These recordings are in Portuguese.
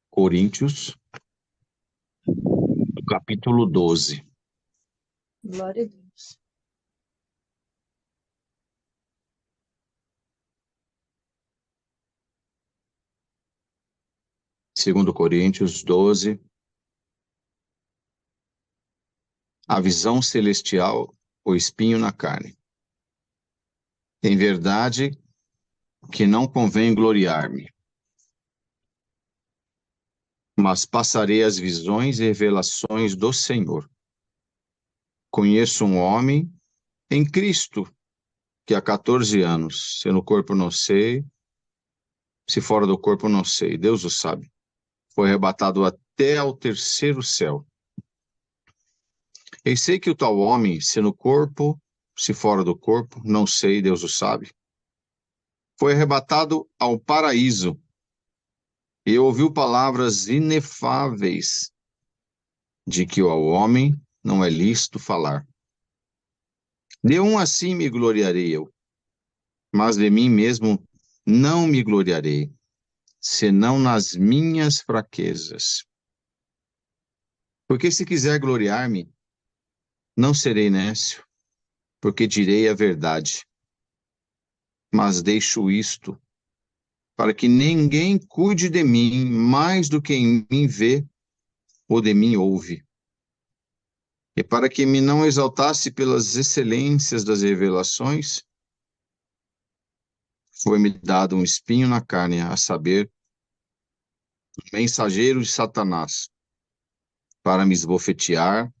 Coríntios, capítulo 12. Glória a Deus. Segundo Coríntios 12, a visão celestial, o espinho na carne. Em verdade que não convém gloriar-me, mas passarei as visões e revelações do Senhor. Conheço um homem em Cristo que há 14 anos, se no corpo não sei, se fora do corpo não sei, Deus o sabe. Foi arrebatado até ao terceiro céu. E sei que o tal homem, se no corpo, se fora do corpo, não sei, Deus o sabe, foi arrebatado ao paraíso e ouviu palavras inefáveis de que ao homem não é lícito falar. De um assim me gloriarei eu, mas de mim mesmo não me gloriarei, senão nas minhas fraquezas. Porque se quiser gloriar-me, não serei nécio, porque direi a verdade. Mas deixo isto, para que ninguém cuide de mim mais do que em mim vê ou de mim ouve. E para que me não exaltasse pelas excelências das revelações, foi-me dado um espinho na carne, a saber, mensageiro de Satanás, para me esbofetear,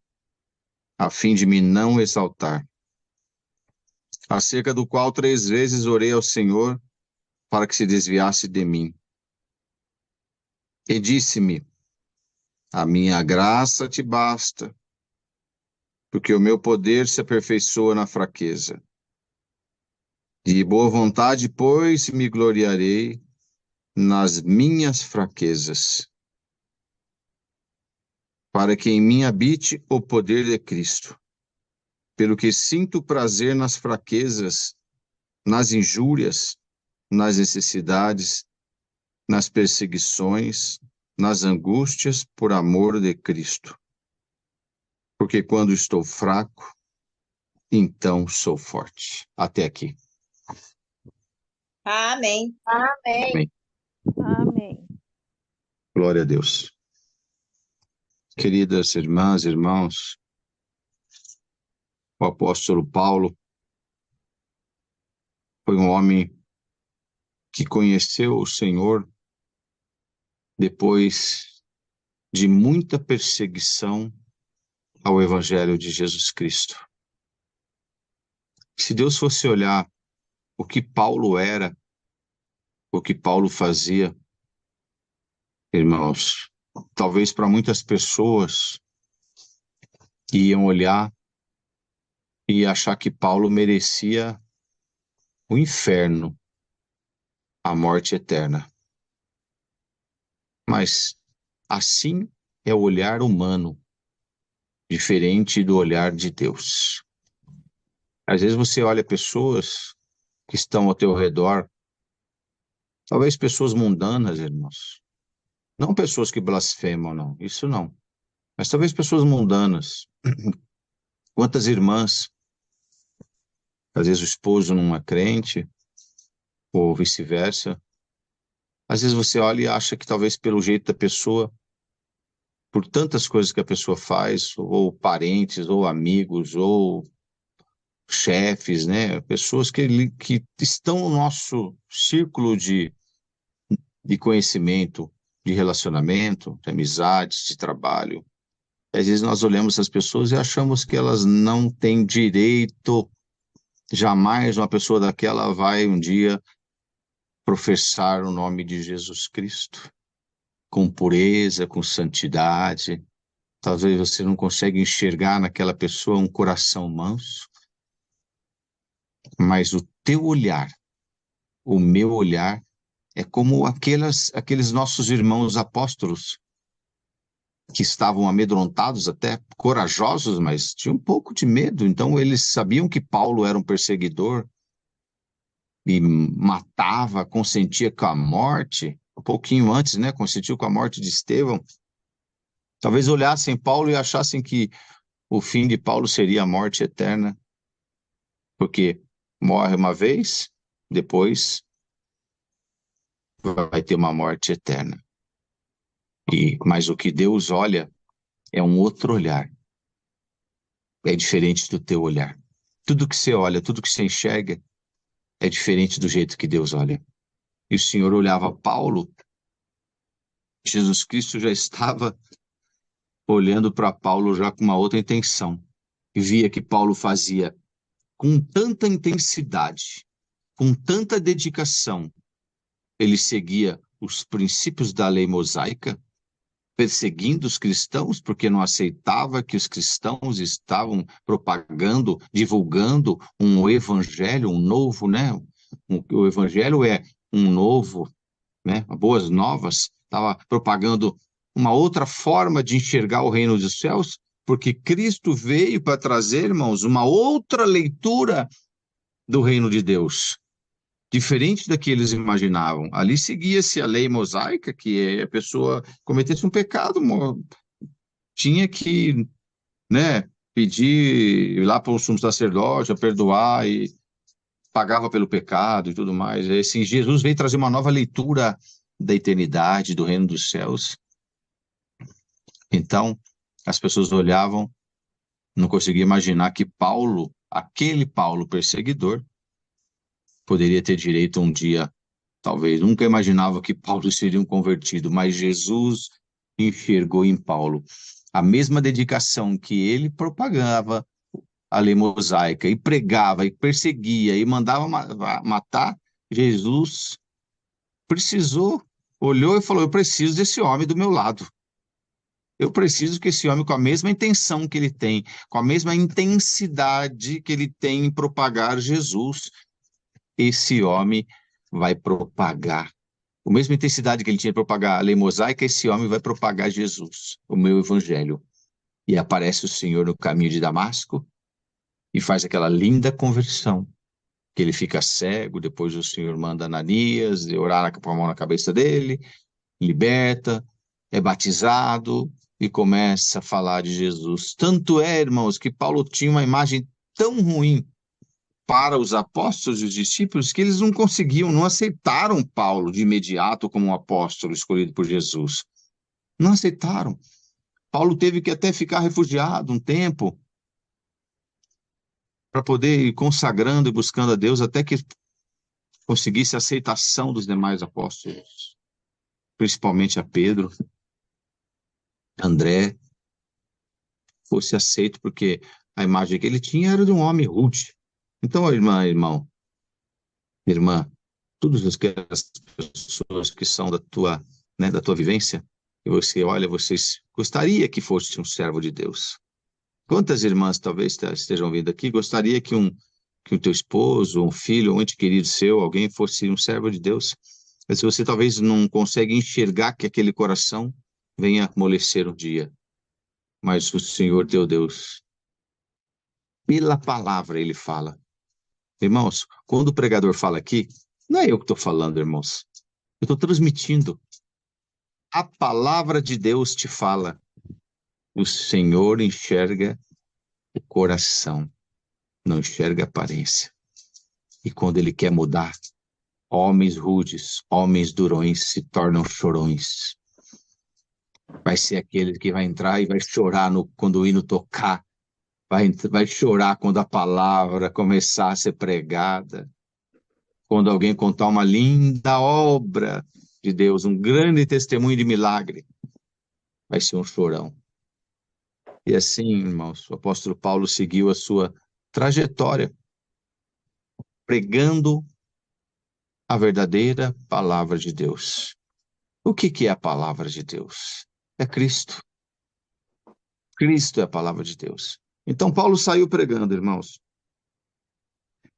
a fim de me não exaltar. Acerca do qual 3 vezes orei ao Senhor, para que se desviasse de mim. E disse-me, a minha graça te basta, porque o meu poder se aperfeiçoa na fraqueza. De boa vontade, pois, me gloriarei nas minhas fraquezas, para que em mim habite o poder de Cristo. Pelo que sinto prazer nas fraquezas, nas injúrias, nas necessidades, nas perseguições, nas angústias por amor de Cristo. Porque quando estou fraco, então sou forte. Até aqui. Amém. Amém. Amém. Glória a Deus. Queridas irmãs e irmãos, o apóstolo Paulo foi um homem que conheceu o Senhor depois de muita perseguição ao Evangelho de Jesus Cristo. Se Deus fosse olhar o que Paulo era, o que Paulo fazia, irmãos, talvez para muitas pessoas iam olhar e achar que Paulo merecia o inferno, a morte eterna. Mas assim é o olhar humano, diferente do olhar de Deus. Às vezes você olha pessoas que estão ao teu redor, talvez pessoas mundanas, irmãos. Não pessoas que blasfemam, não, isso não. Mas talvez pessoas mundanas. Quantas irmãs, às vezes o esposo não é crente, ou vice-versa. Às vezes você olha e acha que talvez pelo jeito da pessoa, por tantas coisas que a pessoa faz, ou parentes, ou amigos, ou chefes, né? Pessoas que estão no nosso círculo de conhecimento, de relacionamento, de amizades, de trabalho. Às vezes nós olhamos as pessoas e achamos que elas não têm direito, jamais uma pessoa daquela vai um dia professar o nome de Jesus Cristo, com pureza, com santidade. Talvez você não consiga enxergar naquela pessoa um coração manso, mas o teu olhar, o meu olhar, é como aqueles nossos irmãos apóstolos, que estavam amedrontados, até corajosos, mas tinham um pouco de medo. Então eles sabiam que Paulo era um perseguidor e matava, consentia com a morte, um pouquinho antes, né, coincidiu com a morte de Estevão, talvez olhassem Paulo e achassem que o fim de Paulo seria a morte eterna, porque morre uma vez, depois vai ter uma morte eterna. Mas o que Deus olha é um outro olhar, é diferente do teu olhar. Tudo que você olha, tudo que você enxerga é diferente do jeito que Deus olha. E o Senhor olhava Paulo, Jesus Cristo já estava olhando para Paulo já com uma outra intenção. E via que Paulo fazia com tanta intensidade, com tanta dedicação, ele seguia os princípios da lei mosaica, perseguindo os cristãos, porque não aceitava que os cristãos estavam propagando, divulgando um evangelho, um novo, né? O evangelho é um novo, né? Boas novas, estava propagando uma outra forma de enxergar o reino dos céus, porque Cristo veio para trazer, irmãos, uma outra leitura do reino de Deus, diferente da que eles imaginavam. Ali seguia-se a lei mosaica, que a pessoa cometesse um pecado, tinha que, né, pedir ir lá para o sumo sacerdote, a perdoar e pagava pelo pecado e tudo mais. E, assim, Jesus veio trazer uma nova leitura da eternidade, do reino dos céus. Então, as pessoas olhavam, não conseguiam imaginar que Paulo, aquele Paulo perseguidor, poderia ter direito um dia, talvez, nunca imaginava que Paulo seria um convertido, mas Jesus enxergou em Paulo a mesma dedicação que ele propagava a lei mosaica, e pregava, e perseguia, e mandava matar. Jesus precisou, olhou e falou: eu preciso desse homem do meu lado. Eu preciso que esse homem, com a mesma intenção que ele tem, com a mesma intensidade que ele tem em propagar Jesus, esse homem vai propagar. A mesma intensidade que ele tinha de propagar a lei mosaica, esse homem vai propagar Jesus, o meu evangelho. E aparece o Senhor no caminho de Damasco e faz aquela linda conversão, que ele fica cego, depois o Senhor manda Ananias orar com a mão na cabeça dele, liberta, é batizado e começa a falar de Jesus. Tanto é, irmãos, que Paulo tinha uma imagem tão ruim para os apóstolos e os discípulos que eles não conseguiam, não aceitaram Paulo de imediato como um apóstolo escolhido por Jesus. Não aceitaram. Paulo teve que até ficar refugiado um tempo para poder ir consagrando e buscando a Deus até que conseguisse a aceitação dos demais apóstolos, principalmente a Pedro, André, fosse aceito, porque a imagem que ele tinha era de um homem rude. Então, irmã, todas aquelas pessoas que são da tua, né, da tua vivência, e você olha, vocês gostaria que fosse um servo de Deus. Quantas irmãs talvez estejam vindo aqui, gostaria que o teu esposo, um filho, um ente querido seu, alguém fosse um servo de Deus? Mas você talvez não consegue enxergar que aquele coração venha amolecer um dia. Mas o Senhor teu Deus, pela palavra ele fala. Irmãos, quando o pregador fala aqui, não é eu que estou falando, irmãos. Eu estou transmitindo. A palavra de Deus te fala. O Senhor enxerga o coração, não enxerga a aparência. E quando ele quer mudar, homens rudes, homens durões se tornam chorões. Vai ser aquele que vai entrar e vai chorar quando o hino tocar. Vai chorar quando a palavra começar a ser pregada. Quando alguém contar uma linda obra de Deus, um grande testemunho de milagre, vai ser um chorão. E assim, irmãos, o apóstolo Paulo seguiu a sua trajetória, pregando a verdadeira palavra de Deus. O que é a palavra de Deus? É Cristo. Cristo é a palavra de Deus. Então Paulo saiu pregando, irmãos.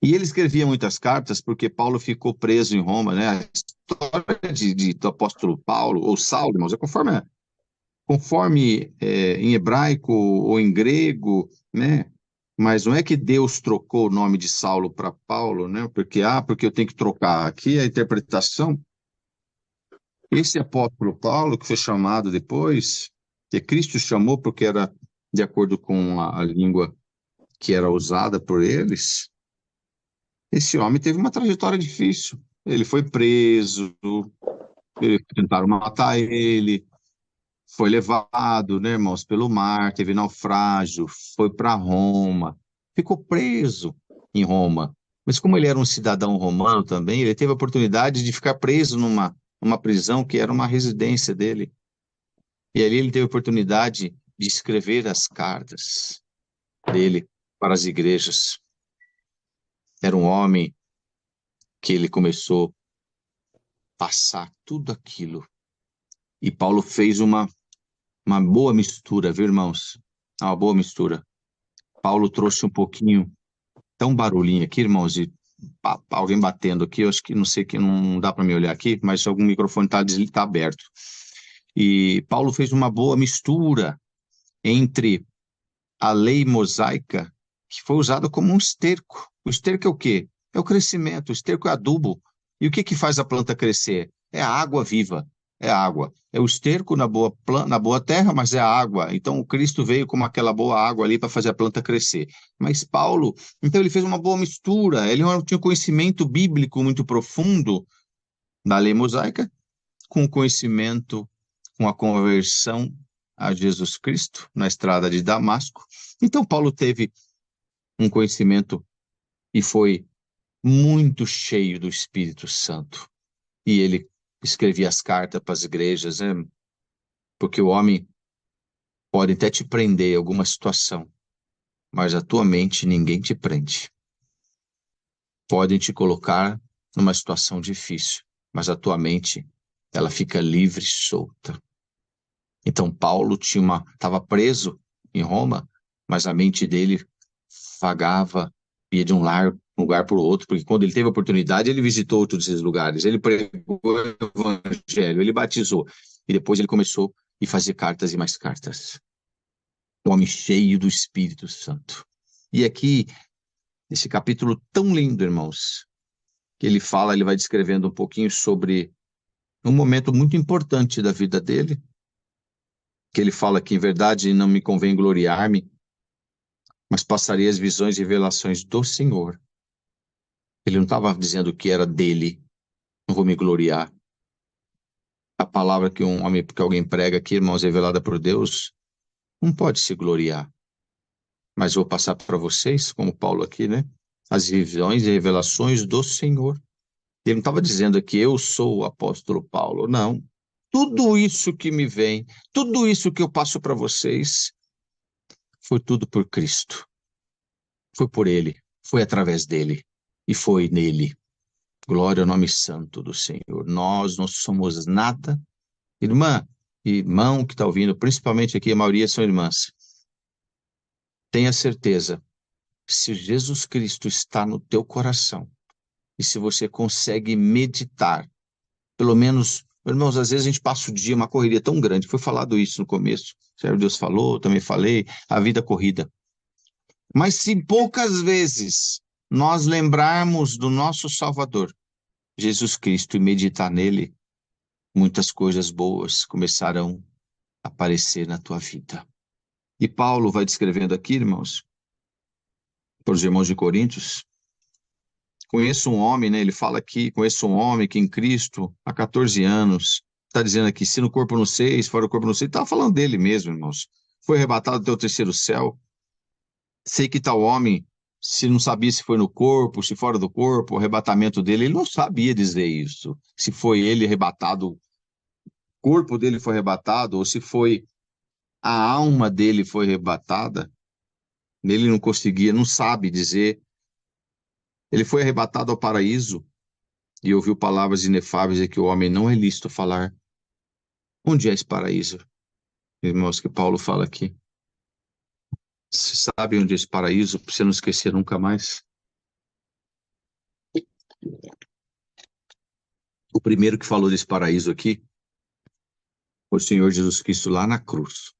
E ele escrevia muitas cartas porque Paulo ficou preso em Roma, né? A história do apóstolo Paulo, ou Saulo, irmãos, é conforme em hebraico ou em grego, né? Mas não é que Deus trocou o nome de Saulo para Paulo, né? Porque eu tenho que trocar. Aqui a interpretação Esse apóstolo Paulo, que foi chamado depois, que Cristo chamou porque era de acordo com a língua que era usada por eles, esse homem teve uma trajetória difícil. Ele foi preso, tentaram matar ele, foi levado, né, irmãos, pelo mar, teve naufrágio, foi para Roma, ficou preso em Roma. Mas como ele era um cidadão romano também, ele teve a oportunidade de ficar preso numa prisão que era uma residência dele. E ali ele teve a oportunidade de escrever as cartas dele para as igrejas. Era um homem que ele começou a passar tudo aquilo. E Paulo fez uma boa mistura, viu, irmãos? Uma boa mistura. Paulo trouxe um pouquinho, tão barulhinho aqui, irmãos, e alguém batendo aqui, eu acho que não sei que não dá para me olhar aqui, mas algum microfone está aberto. E Paulo fez uma boa mistura entre a lei mosaica, que foi usada como um esterco. O esterco é o quê? É o crescimento, o esterco é adubo. E o que que faz a planta crescer? É a água viva, é a água. É o esterco na boa terra, mas é a água. Então o Cristo veio como aquela boa água ali para fazer a planta crescer. Mas Paulo, então ele fez uma boa mistura, ele não tinha um conhecimento bíblico muito profundo da lei mosaica, com o conhecimento, com a conversão a Jesus Cristo na estrada de Damasco. Então, Paulo teve um conhecimento e foi muito cheio do Espírito Santo. E ele escrevia as cartas para as igrejas, né? Porque o homem pode até te prender em alguma situação, mas a tua mente ninguém te prende. Podem te colocar numa situação difícil, mas a tua mente, ela fica livre e solta. Então, Paulo estava preso em Roma, mas a mente dele vagava, ia de um lugar para o outro, porque quando ele teve a oportunidade, ele visitou todos esses lugares, ele pregou o evangelho, ele batizou, e depois ele começou a fazer cartas e mais cartas. Um homem cheio do Espírito Santo. E aqui, esse capítulo tão lindo, irmãos, que ele vai descrevendo um pouquinho sobre um momento muito importante da vida dele, que ele fala que, em verdade, não me convém gloriar-me, mas passarei as visões e revelações do Senhor. Ele não estava dizendo que era dele, não vou me gloriar. A palavra que alguém prega aqui, irmãos, revelada por Deus, não pode se gloriar. Mas vou passar para vocês, como Paulo aqui, né? As visões e revelações do Senhor. Ele não estava dizendo que eu sou o apóstolo Paulo, não. Tudo isso que me vem, tudo isso que eu passo para vocês, foi tudo por Cristo. Foi por Ele, foi através dele e foi nele. Glória ao nome santo do Senhor. Nós não somos nada. Irmã, irmão que está ouvindo, principalmente aqui, a maioria são irmãs. Tenha certeza, se Jesus Cristo está no teu coração, e se você consegue meditar, pelo menos, irmãos, às vezes a gente passa o dia, uma correria tão grande, foi falado isso no começo, Senhor Deus falou, eu também falei, a vida corrida. Mas se poucas vezes nós lembrarmos do nosso Salvador, Jesus Cristo, e meditar nele, muitas coisas boas começarão a aparecer na tua vida. E Paulo vai descrevendo aqui, irmãos, para os irmãos de Coríntios, conheço um homem, né? Ele fala aqui, conheço um homem que em Cristo há 14 anos, está dizendo aqui, se no corpo não sei, se fora do corpo não sei, estava falando dele mesmo, irmãos. Foi arrebatado até o terceiro céu. Sei que tal homem, se não sabia se foi no corpo, se fora do corpo, o arrebatamento dele, ele não sabia dizer isso. Se foi ele arrebatado, o corpo dele foi arrebatado, ou se foi a alma dele foi arrebatada, ele não conseguia, não sabe dizer. Ele foi arrebatado ao paraíso e ouviu palavras inefáveis de que o homem não é lícito falar. Onde é esse paraíso? Irmãos, que Paulo fala aqui. Você sabe onde é esse paraíso, para você não esquecer nunca mais? O primeiro que falou desse paraíso aqui foi o Senhor Jesus Cristo lá na cruz.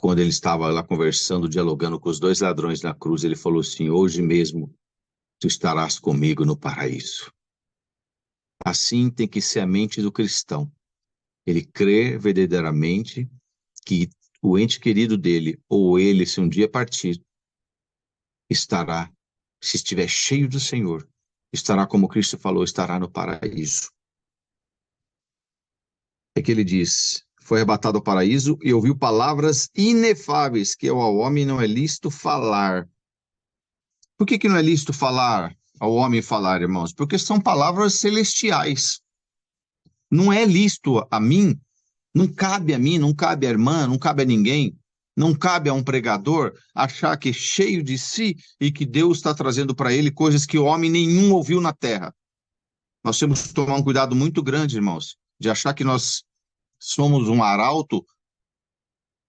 Quando ele estava lá conversando, dialogando com os dois ladrões na cruz, ele falou assim, hoje mesmo tu estarás comigo no paraíso. Assim tem que ser a mente do cristão. Ele crer verdadeiramente que o ente querido dele, ou ele, se um dia partir, estará, se estiver cheio do Senhor, estará, como Cristo falou, estará no paraíso. É que ele diz: foi arrebatado ao paraíso e ouviu palavras inefáveis que ao homem não é lícito falar. Por que não é lícito falar, ao homem falar, irmãos? Porque são palavras celestiais. Não é lícito a mim, não cabe a mim, não cabe à irmã, não cabe a ninguém, não cabe a um pregador achar que é cheio de si e que Deus está trazendo para ele coisas que o homem nenhum ouviu na terra. Nós temos que tomar um cuidado muito grande, irmãos, de achar que nós somos um arauto.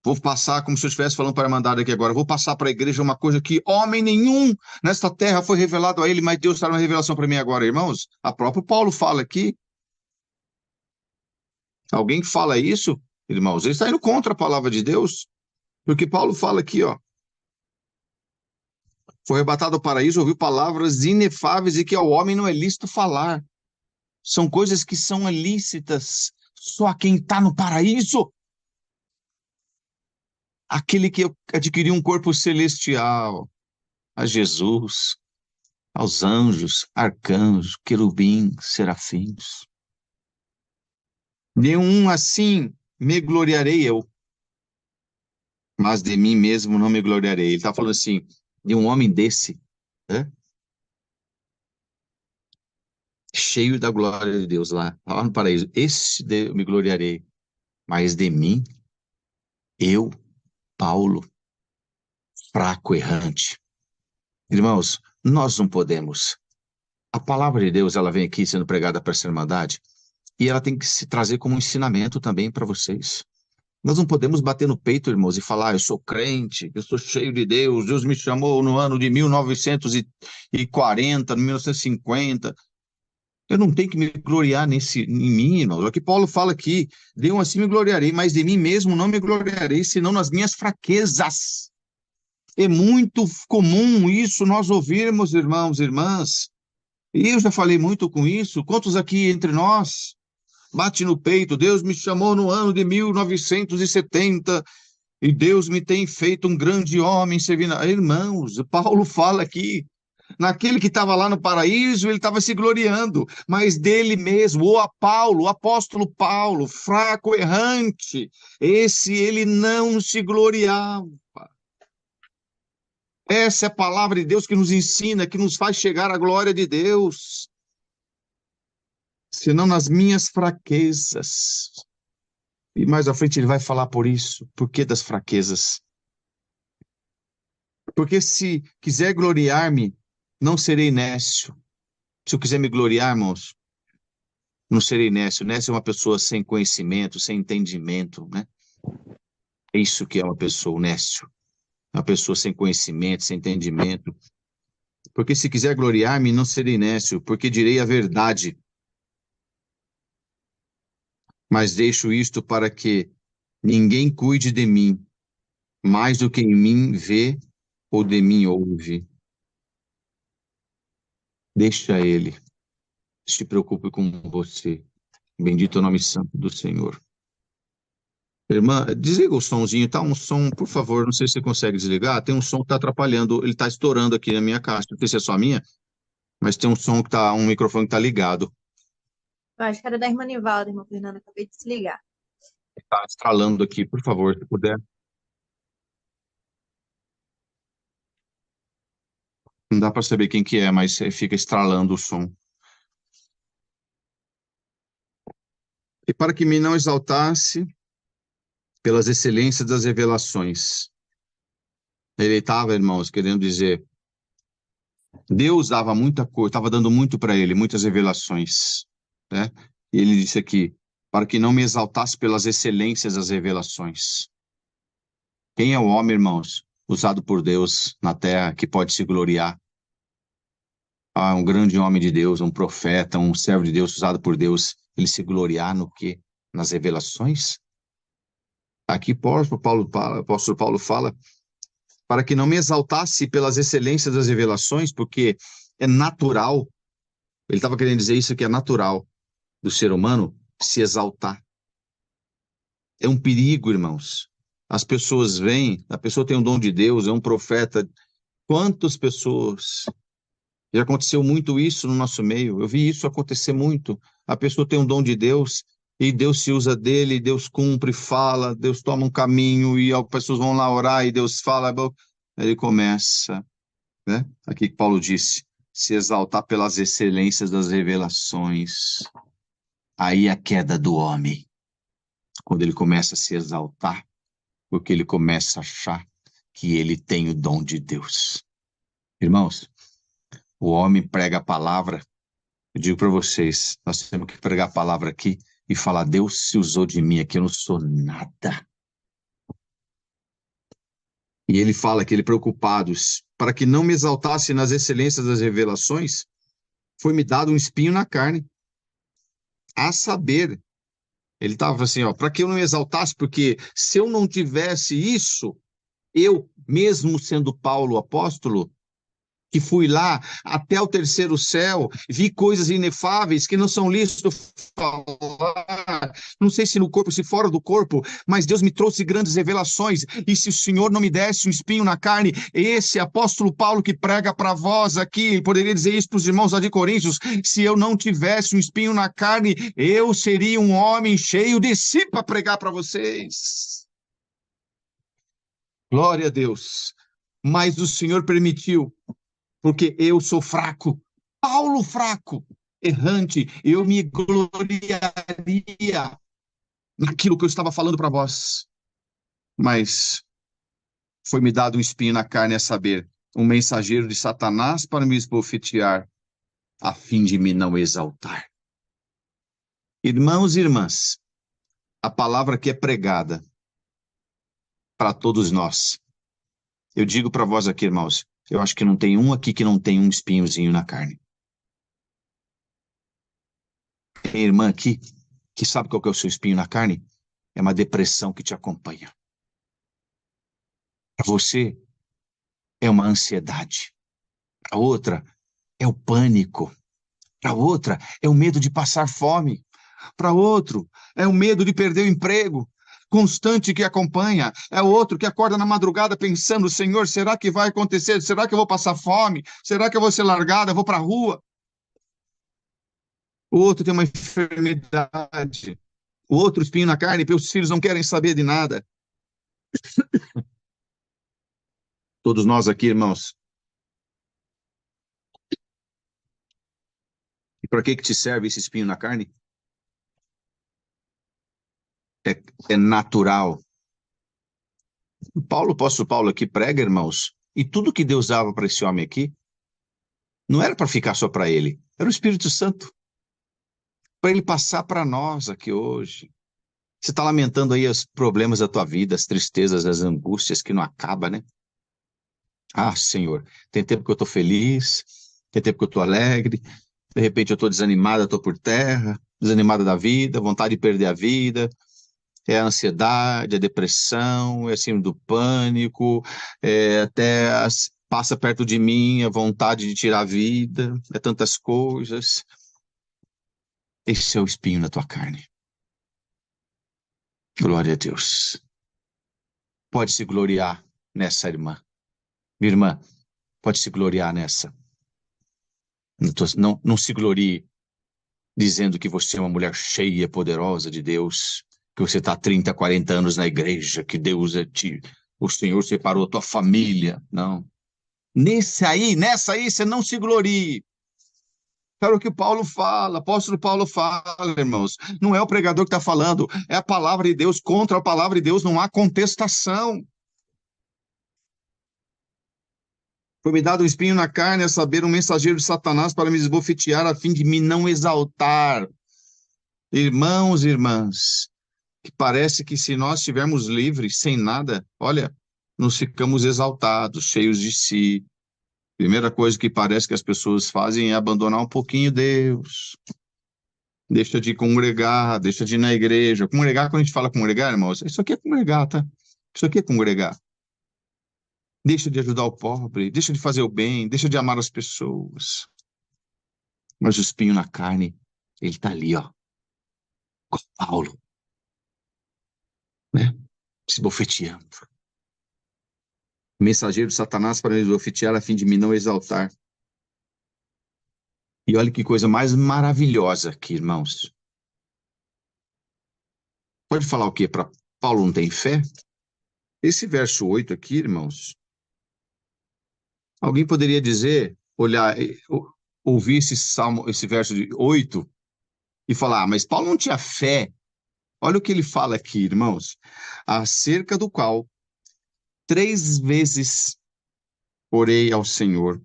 Vou passar, como se eu estivesse falando para a Irmandade aqui agora, vou passar para a igreja uma coisa que homem nenhum nesta terra foi revelado a ele, mas Deus está uma revelação para mim agora, irmãos. A próprio Paulo fala aqui. Alguém que fala isso, irmãos, ele está indo contra a palavra de Deus, porque Paulo fala aqui, ó. Foi arrebatado ao paraíso, ouviu palavras inefáveis e que ao homem não é lícito falar. São coisas que são ilícitas só a quem está no paraíso. Aquele que adquiriu um corpo celestial, a Jesus, aos anjos, arcanjos, querubins, serafins. De um assim me gloriarei eu, mas de mim mesmo não me gloriarei. Ele está falando assim, de um homem desse, né? Cheio da glória de Deus lá no paraíso. Esse eu me gloriarei, mas de mim, eu, Paulo, fraco, errante. Irmãos, nós não podemos. A palavra de Deus, ela vem aqui sendo pregada para essa irmandade, e ela tem que se trazer como um ensinamento também para vocês. Nós não podemos bater no peito, irmãos, e falar, eu sou crente, eu sou cheio de Deus, Deus me chamou no ano de 1940, 1950. Eu não tenho que me gloriar em mim, irmãos. É o que Paulo fala aqui, de um assim me gloriarei, mas de mim mesmo não me gloriarei, senão nas minhas fraquezas. É muito comum isso nós ouvirmos, irmãos e irmãs. E eu já falei muito com isso. Quantos aqui entre nós bate no peito? Deus me chamou no ano de 1970 e Deus me tem feito um grande homem servindo. Irmãos, Paulo fala aqui, naquele que estava lá no paraíso, ele estava se gloriando, mas dele mesmo, o apóstolo Paulo, fraco, errante, esse ele não se gloriava. Essa é a palavra de Deus que nos ensina, que nos faz chegar à glória de Deus. Senão nas minhas fraquezas. E mais à frente ele vai falar por isso. Por que das fraquezas? Porque se quiser gloriar-me, não serei nécio. Se eu quiser me gloriar, irmãos, não serei nécio. Nécio é uma pessoa sem conhecimento, sem entendimento, né? É isso que é uma pessoa, nécio. Uma pessoa sem conhecimento, sem entendimento. Porque se quiser gloriar-me, não serei nécio, porque direi a verdade. Mas deixo isto para que ninguém cuide de mim, mais do que em mim vê ou de mim ouve. Deixa ele. Se preocupe com você. Bendito é o nome santo do Senhor. Irmã, desliga o somzinho, tá? Um som, por favor, não sei se você consegue desligar. Tem um som que tá atrapalhando, ele tá estourando aqui na minha caixa. Não sei se é só a minha, mas tem um som que tá, um microfone que tá ligado. Eu acho que era da irmã Nivalda, irmã Fernanda. Acabei de desligar. Tá estralando aqui, por favor, se puder. Não dá para saber quem que é, mas fica estralando o som. E para que me não exaltasse pelas excelências das revelações. Ele estava, irmãos, querendo dizer, Deus dava muita coisa, estava dando muito para ele, muitas revelações, né? E ele disse aqui, para que não me exaltasse pelas excelências das revelações. Quem é o homem, irmãos, usado por Deus na terra, que pode se gloriar? Ah, um grande homem de Deus, um profeta, um servo de Deus usado por Deus, ele se gloriar no quê? Nas revelações? Aqui o apóstolo Paulo fala para que não me exaltasse pelas excelências das revelações, porque é natural, ele estava querendo dizer isso que é natural, do ser humano se exaltar. É um perigo, irmãos. As pessoas vêm, a pessoa tem um dom de Deus, é um profeta. Quantas pessoas? Já aconteceu muito isso no nosso meio. Eu vi isso acontecer muito. A pessoa tem um dom de Deus e Deus se usa dele, Deus cumpre, fala, Deus toma um caminho e as pessoas vão lá orar e Deus fala. Ele começa, né? Aqui que Paulo disse, se exaltar pelas excelências das revelações. Aí a queda do homem, quando ele começa a se exaltar, porque ele começa a achar que ele tem o dom de Deus. Irmãos, o homem prega a palavra. Eu digo para vocês, nós temos que pregar a palavra aqui e falar, Deus se usou de mim aqui, eu não sou nada. E ele fala que ele preocupados, para que não me exaltasse nas excelências das revelações, foi-me dado um espinho na carne, a saber. Ele estava assim, ó, para que eu não me exaltasse, porque se eu não tivesse isso, eu, mesmo sendo Paulo apóstolo, que fui lá até o terceiro céu, vi coisas inefáveis que não são lícitas falar, não sei se no corpo, se fora do corpo, mas Deus me trouxe grandes revelações, e se o Senhor não me desse um espinho na carne, esse apóstolo Paulo que prega para vós aqui, poderia dizer isso para os irmãos lá de Coríntios, se eu não tivesse um espinho na carne, eu seria um homem cheio de si para pregar para vocês. Glória a Deus. Mas o Senhor permitiu, porque eu sou fraco, Paulo fraco, errante, eu me gloriaria naquilo que eu estava falando para vós. Mas foi-me dado um espinho na carne, a saber, um mensageiro de Satanás para me esbofetear, a fim de me não exaltar. Irmãos e irmãs, a palavra que é pregada para todos nós. Eu digo para vós aqui, irmãos, eu acho que não tem um aqui que não tem um espinhozinho na carne. Tem irmã aqui que sabe qual que é o seu espinho na carne? É uma depressão que te acompanha. Para você, é uma ansiedade. Para outra, é o pânico. Para outra, é o medo de passar fome. Para outro, é o medo de perder o emprego constante que acompanha. É o outro que acorda na madrugada pensando, Senhor, será que vai acontecer? Será que eu vou passar fome? Será que eu vou ser largada? Eu vou para a rua? O outro tem uma enfermidade. O outro espinho na carne, porque os filhos não querem saber de nada. Todos nós aqui, irmãos. E para que te serve esse espinho na carne? É natural. O apóstolo Paulo aqui prega, irmãos, e tudo que Deus dava para esse homem aqui, não era para ficar só para ele, era o Espírito Santo, para ele passar para nós aqui hoje. Você está lamentando aí os problemas da tua vida, as tristezas, as angústias que não acabam, né? Ah, Senhor, tem tempo que eu estou feliz, tem tempo que eu estou alegre, de repente eu estou desanimada, estou por terra, desanimada da vida, vontade de perder a vida, é a ansiedade, a depressão, é a síndrome do pânico, passa perto de mim a vontade de tirar a vida, é tantas coisas. Esse é o espinho na tua carne. Glória a Deus. Pode se gloriar nessa irmã. Minha irmã, pode se gloriar nessa. Não se glorie dizendo que você é uma mulher cheia, poderosa de Deus, que você está há 30, 40 anos na igreja, que Deus o Senhor separou a tua família. Não. Nessa aí, você não se glorie. Cara, o que o Paulo fala, o apóstolo Paulo fala, irmãos. Não é o pregador que está falando, é a palavra de Deus. Contra a palavra de Deus não há contestação. Foi-me dado um espinho na carne, a saber, um mensageiro de Satanás para me esbofetear, a fim de me não exaltar. Irmãos e irmãs, que parece que se nós estivermos livres, sem nada, olha, nos ficamos exaltados, cheios de si. Primeira coisa que parece que as pessoas fazem é abandonar um pouquinho Deus. Deixa de congregar, deixa de ir na igreja. Congregar, quando a gente fala congregar, irmãos, isso aqui é congregar, tá? Isso aqui é congregar. Deixa de ajudar o pobre, deixa de fazer o bem, deixa de amar as pessoas. Mas o espinho na carne, ele tá ali, ó. com Paulo, né? Se bofeteando. Mensageiro de Satanás para me esbofetear a fim de me não exaltar. E olha que coisa mais maravilhosa aqui, irmãos. Pode falar o quê? Para Paulo não tem fé? Esse verso 8 aqui, irmãos, alguém poderia dizer, olhar, ouvir esse salmo, esse verso de 8 e falar, mas Paulo não tinha fé. Olha o que ele fala aqui, irmãos, acerca do qual 3 vezes orei ao Senhor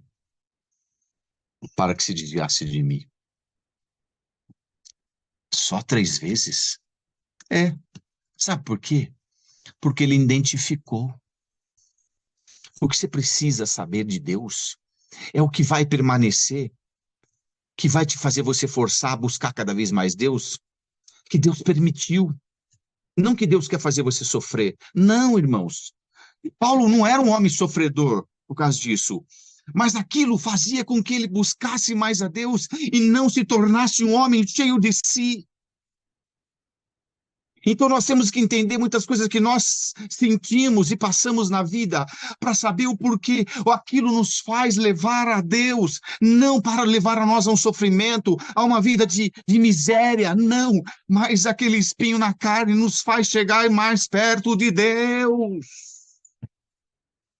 para que se desviasse de mim. Só 3 vezes? É. Sabe por quê? Porque ele identificou. O que você precisa saber de Deus é o que vai permanecer, que vai te fazer você forçar a buscar cada vez mais Deus, que Deus permitiu. Não que Deus quer fazer você sofrer. Não, irmãos. Paulo não era um homem sofredor por causa disso. Mas aquilo fazia com que ele buscasse mais a Deus e não se tornasse um homem cheio de si. Então nós temos que entender muitas coisas que nós sentimos e passamos na vida para saber o porquê. Aquilo nos faz levar a Deus, não para levar a nós a um sofrimento, a uma vida de miséria, não. Mas aquele espinho na carne nos faz chegar mais perto de Deus.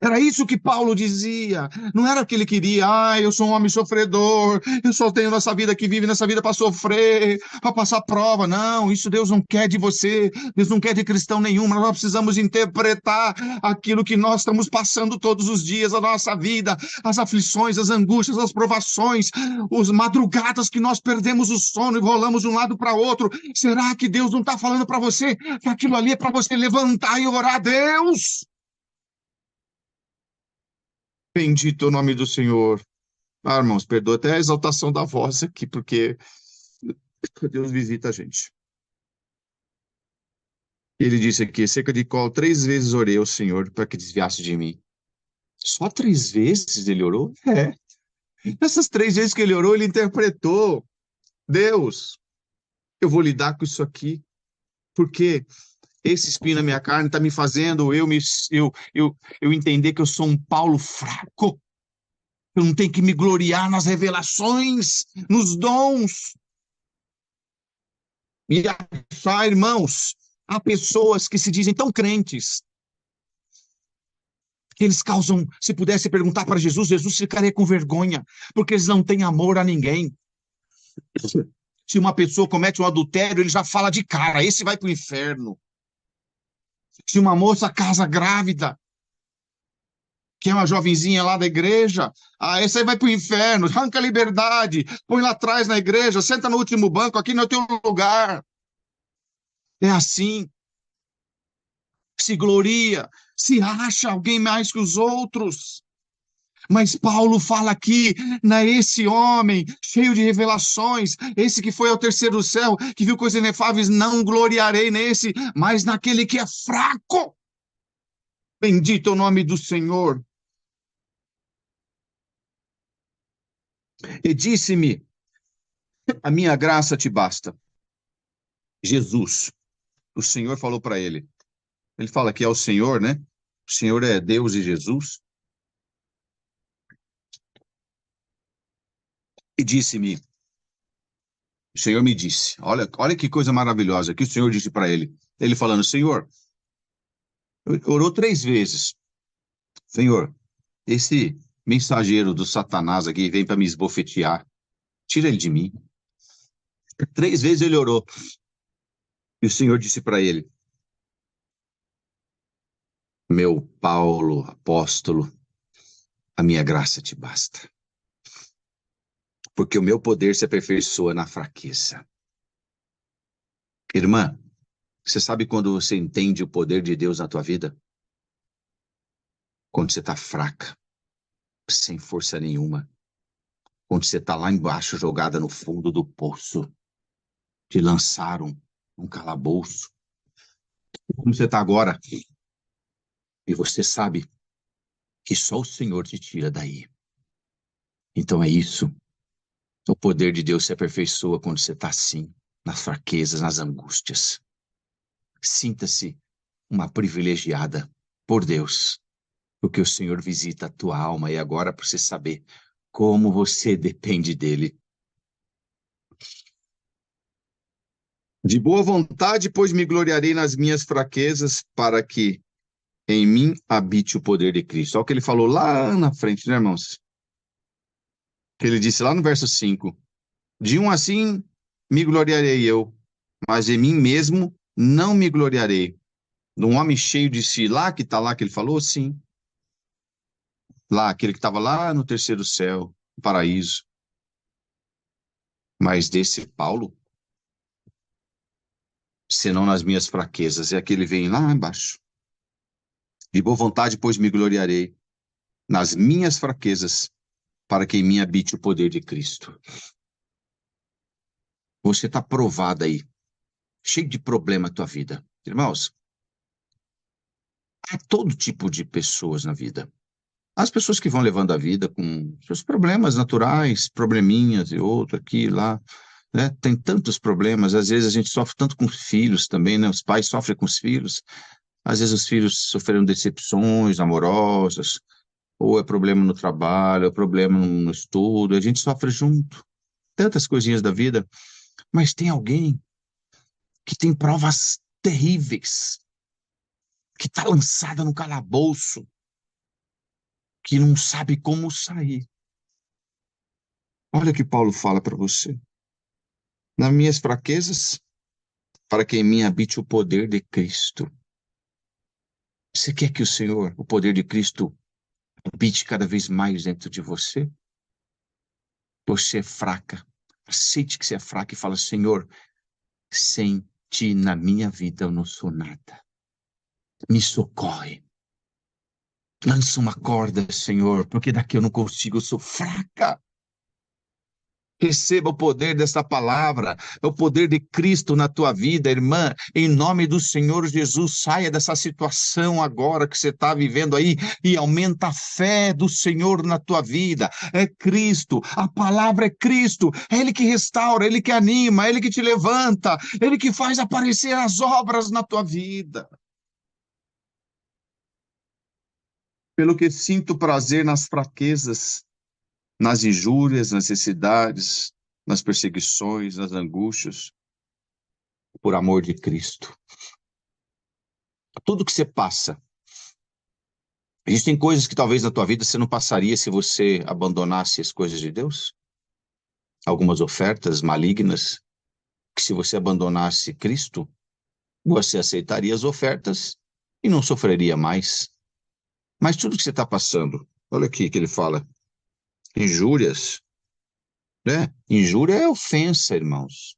Era isso que Paulo dizia. Não era que ele queria, eu sou um homem sofredor, eu só tenho nessa vida que vive nessa vida para sofrer, para passar prova. Não, isso Deus não quer de você, Deus não quer de cristão nenhum, mas nós precisamos interpretar aquilo que nós estamos passando todos os dias, a nossa vida, as aflições, as angústias, as provações, as madrugadas que nós perdemos o sono e rolamos de um lado para outro. Será que Deus não está falando para você que aquilo ali é para você levantar e orar a Deus? Bendito o nome do Senhor. Irmãos, perdoa até a exaltação da voz aqui, porque Deus visita a gente. Ele disse aqui, cerca de qual 3 vezes orei ao Senhor para que desviasse de mim. Só 3 vezes ele orou? É. Nessas 3 vezes que ele orou, ele interpretou. Deus, eu vou lidar com isso aqui, porque esse espinho na minha carne está me fazendo eu entender que eu sou um Paulo fraco. Eu não tenho que me gloriar nas revelações, nos dons. E achar, irmãos, há pessoas que se dizem tão crentes, que eles causam, se pudesse perguntar para Jesus, Jesus ficaria com vergonha, porque eles não têm amor a ninguém. Se uma pessoa comete um adultério, ele já fala de cara, esse vai para o inferno. Se uma moça casa grávida, que é uma jovenzinha lá da igreja, esse aí vai para o inferno, arranca a liberdade, põe lá atrás na igreja, senta no último banco, aqui não é teu lugar. É assim. Se gloria, se acha alguém mais que os outros. Mas Paulo fala aqui, esse homem cheio de revelações, esse que foi ao terceiro céu, que viu coisas inefáveis, não gloriarei nesse, mas naquele que é fraco. Bendito é o nome do Senhor. E disse-me, a minha graça te basta. Jesus, o Senhor falou para ele. Ele fala que é o Senhor, né? O Senhor é Deus e Jesus. E disse-me, o Senhor me disse, olha que coisa maravilhosa, que o Senhor disse para ele. Ele falando, Senhor, orou 3 vezes. Senhor, esse mensageiro do Satanás aqui vem para me esbofetear. Tira ele de mim. 3 vezes ele orou. E o Senhor disse para ele, meu Paulo, apóstolo, a minha graça te basta. Porque o meu poder se aperfeiçoa na fraqueza. Irmã, você sabe quando você entende o poder de Deus na tua vida? Quando você está fraca, sem força nenhuma. Quando você está lá embaixo, jogada no fundo do poço. Te lançaram num calabouço. Como você está agora? E você sabe que só o Senhor te tira daí. Então é isso. O poder de Deus se aperfeiçoa quando você está assim. nas fraquezas, nas angústias. Sinta-se uma privilegiada por Deus, porque o Senhor visita a tua alma e agora para você saber como você depende dele. De boa vontade, pois me gloriarei nas minhas fraquezas, para que em mim habite o poder de Cristo. Olha o que ele falou lá na frente, né, irmãos? Que ele disse lá no verso 5: de um assim me gloriarei eu, mas em mim mesmo não me gloriarei. De um homem cheio de si, lá que está lá que ele falou, sim. Lá, aquele que estava lá no terceiro céu, no paraíso. Mas desse Paulo, senão nas minhas fraquezas, é aquele que vem lá embaixo. De boa vontade, pois me gloriarei nas minhas fraquezas, para que em mim habite o poder de Cristo. Você está provado aí, cheio de problema na tua vida. Irmãos, há todo tipo de pessoas na vida. As pessoas que vão levando a vida com seus problemas naturais, probleminhas e outro aqui, lá, né? Tem tantos problemas, às vezes a gente sofre tanto com os filhos também, né? Os pais sofrem com os filhos, às vezes os filhos sofreram decepções amorosas, ou é problema no trabalho, é problema no estudo, a gente sofre junto, tantas coisinhas da vida, mas tem alguém que tem provas terríveis, que está lançada no calabouço, que não sabe como sair. Olha o que Paulo fala para você. Nas minhas fraquezas, para que em mim habite o poder de Cristo. Você quer que o Senhor, o poder de Cristo, habite cada vez mais dentro de você? Você é fraca. Aceite que você é fraca e fala, Senhor, sem ti na minha vida eu não sou nada. Me socorre. Lança uma corda, Senhor, porque daqui eu não consigo, eu sou fraca. Receba o poder dessa palavra, o poder de Cristo na tua vida, irmã. Em nome do Senhor Jesus, saia dessa situação agora que você está vivendo aí e aumenta a fé do Senhor na tua vida. É Cristo, a palavra é Cristo, é Ele que restaura, Ele que anima, é Ele que te levanta, é Ele que faz aparecer as obras na tua vida. Pelo que sinto prazer nas fraquezas, nas injúrias, nas necessidades, nas perseguições, nas angústias, por amor de Cristo. Tudo que você passa. Existem coisas que talvez na tua vida você não passaria se você abandonasse as coisas de Deus. Algumas ofertas malignas, que se você abandonasse Cristo, você aceitaria as ofertas e não sofreria mais. Mas tudo que você está passando, olha aqui que ele fala, injúrias, né? Injúria é ofensa, irmãos.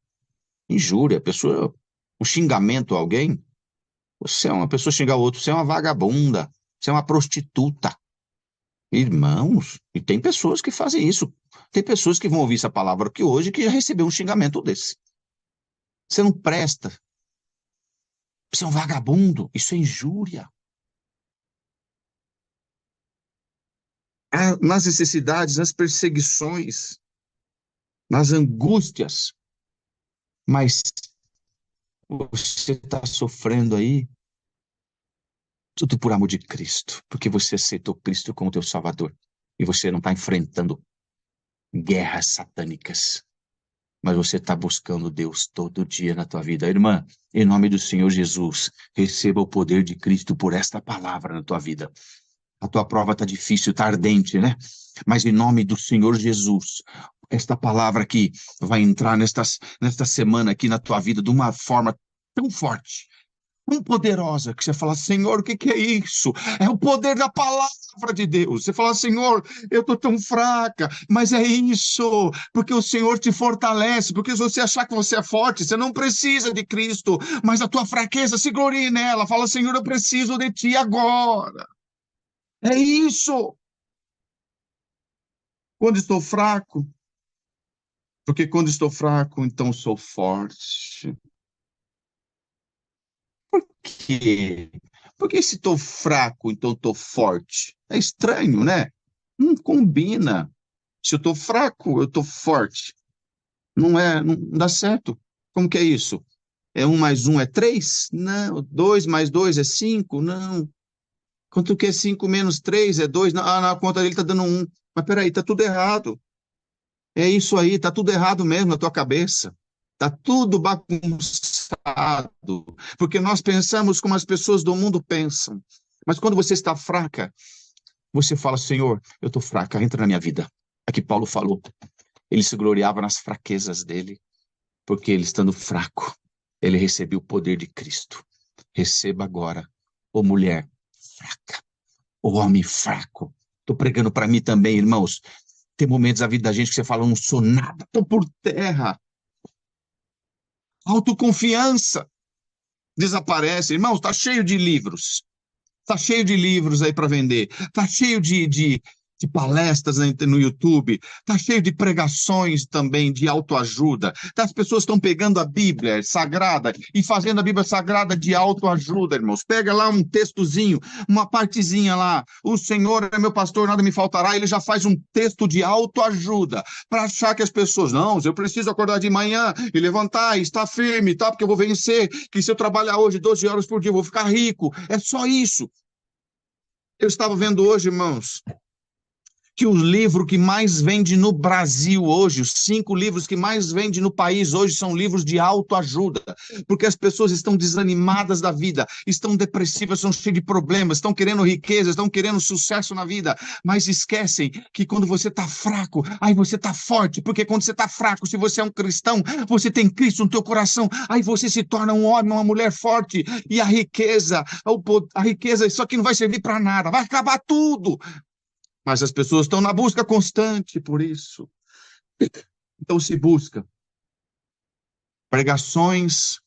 Injúria, a pessoa, um xingamento a alguém, você é uma pessoa xingar o outro, você é uma vagabunda, você é uma prostituta. Irmãos, e tem pessoas que fazem isso. Tem pessoas que vão ouvir essa palavra aqui hoje que já recebeu um xingamento desse. Você não presta. Você é um vagabundo. Isso é injúria. Nas necessidades, nas perseguições, nas angústias. Mas você está sofrendo aí tudo por amor de Cristo, porque você aceitou Cristo como teu Salvador. E você não está enfrentando guerras satânicas, mas você está buscando Deus todo dia na tua vida. Irmã, em nome do Senhor Jesus, receba o poder de Cristo por esta palavra na tua vida. A tua prova está difícil, está ardente, né? Mas em nome do Senhor Jesus, esta palavra aqui vai entrar nesta semana aqui na tua vida de uma forma tão forte, tão poderosa, que você fala, Senhor, o que que é isso? É o poder da palavra de Deus. Você fala, Senhor, eu estou tão fraca, mas é isso, porque o Senhor te fortalece, porque se você achar que você é forte, você não precisa de Cristo, mas a tua fraqueza, se glorie nela. Fala, Senhor, eu preciso de ti agora. É isso. Quando estou fraco, porque quando estou fraco, então sou forte. Por quê? Porque se estou fraco, então estou forte. É estranho, né? Não combina. Se eu estou fraco, eu estou forte. Não dá certo. Como que é isso? É 1 mais 1 é 3? Não. 2 mais 2 é 5? Não. Quanto que é 5 menos 3 é 2? Não. Ah, na conta dele está dando 1. Mas peraí, está tudo errado. É isso aí, está tudo errado mesmo na tua cabeça. Está tudo bagunçado. Porque nós pensamos como as pessoas do mundo pensam. Mas quando você está fraca, você fala, Senhor, eu estou fraca, entra na minha vida. É que Paulo falou. Ele se gloriava nas fraquezas dele, porque ele estando fraco, ele recebeu o poder de Cristo. Receba agora, ô mulher fraca, ô homem fraco. Estou pregando para mim também, irmãos. Tem momentos da vida da gente que você fala, eu não sou nada, estou por terra. Autoconfiança desaparece. Irmãos, está cheio de livros. Está cheio de livros aí para vender. Está cheio de palestras no YouTube. Está cheio de pregações também de autoajuda. As pessoas estão pegando a Bíblia Sagrada e fazendo a Bíblia Sagrada de autoajuda, irmãos. Pega lá um textozinho, uma partezinha lá. O Senhor é meu pastor, nada me faltará. Ele já faz um texto de autoajuda para achar que as pessoas, não, eu preciso acordar de manhã e levantar e estar firme, tá? Porque eu vou vencer. Que se eu trabalhar hoje 12 horas por dia, eu vou ficar rico. É só isso. Eu estava vendo hoje, irmãos, que o livro que mais vende no Brasil hoje, os 5 livros que mais vende no país hoje são livros de autoajuda, porque as pessoas estão desanimadas da vida, estão depressivas, estão cheias de problemas, estão querendo riqueza, estão querendo sucesso na vida, mas esquecem que quando você está fraco, aí você está forte, porque quando você está fraco, se você é um cristão, você tem Cristo no teu coração, aí você se torna um homem, uma mulher forte, e a riqueza, isso aqui não vai servir para nada, vai acabar tudo. Mas as pessoas estão na busca constante por isso. Então se busca pregações,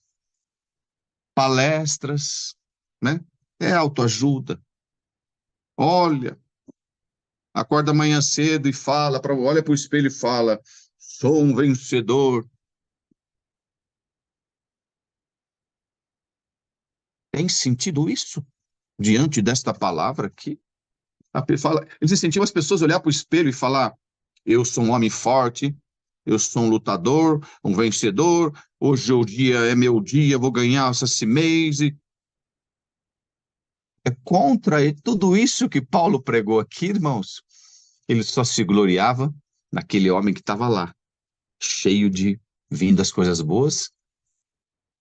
palestras, né? É autoajuda. Olha, acorda amanhã cedo e fala, olha para o espelho e fala, sou um vencedor. Tem sentido isso? Diante desta palavra aqui? Eles incentivam as pessoas a olhar para o espelho e falar, eu sou um homem forte, eu sou um lutador, um vencedor, hoje o dia é meu dia, vou ganhar esse mês. É contra tudo isso que Paulo pregou aqui, irmãos. Ele só se gloriava naquele homem que estava lá, cheio de vindas coisas boas,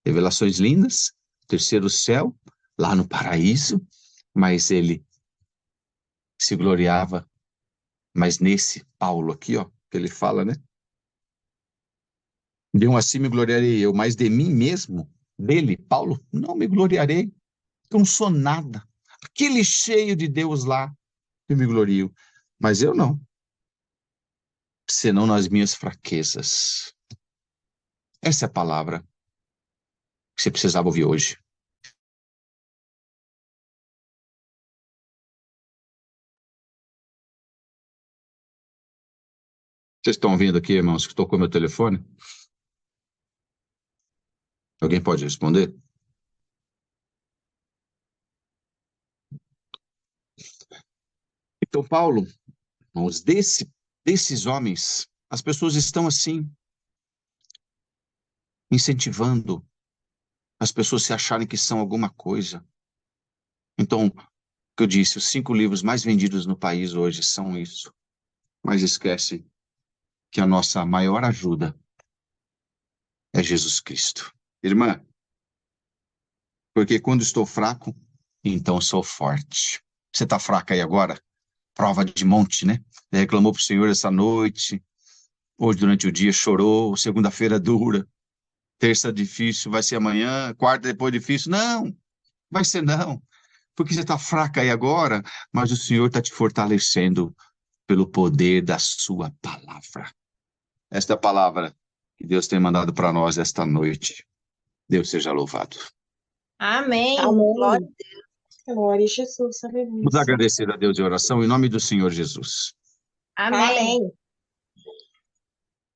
revelações lindas, terceiro céu, lá no paraíso, mas ele se gloriava, mas nesse Paulo aqui, ó, que ele fala, né? De um assim me gloriarei eu, mas de mim mesmo, dele, Paulo, não me gloriarei, eu não sou nada. Aquele cheio de Deus lá, eu me glorio, mas eu não, senão nas minhas fraquezas. Essa é a palavra que você precisava ouvir hoje. Vocês estão ouvindo aqui, irmãos, que tocou meu telefone? Alguém pode responder? Então, Paulo, irmãos, desses homens, as pessoas estão assim, incentivando as pessoas se acharem que são alguma coisa. Então, que eu disse, os 5 livros mais vendidos no país hoje são isso. Mas esquece que a nossa maior ajuda é Jesus Cristo. Irmã, porque quando estou fraco, então sou forte. Você está fraca aí agora? Prova de monte, né? Reclamou para o Senhor essa noite, hoje durante o dia chorou, segunda-feira dura, terça difícil, vai ser amanhã, quarta depois difícil. Não, vai ser não, porque você está fraca aí agora, mas o Senhor está te fortalecendo pelo poder da sua palavra. Esta é a palavra que Deus tem mandado para nós esta noite. Deus seja louvado. Amém. Glória. Amém. Glória a Jesus, aleluia. Vamos agradecer a Deus em oração em nome do Senhor Jesus. Amém. Amém.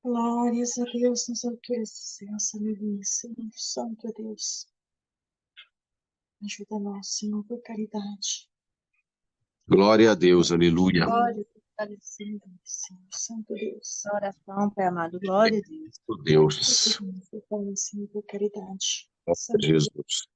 Glórias a Deus nas alturas do céu, aleluia. Senhor Santo Deus, ajuda nós, Senhor, por caridade. Glória a Deus, aleluia. Glória. Sim, Senhor, Santo Deus. Oração, Pai amado. Glória a Deus. Deus, Pai, Senhor, por caridade. ó Santo Deus. Jesus.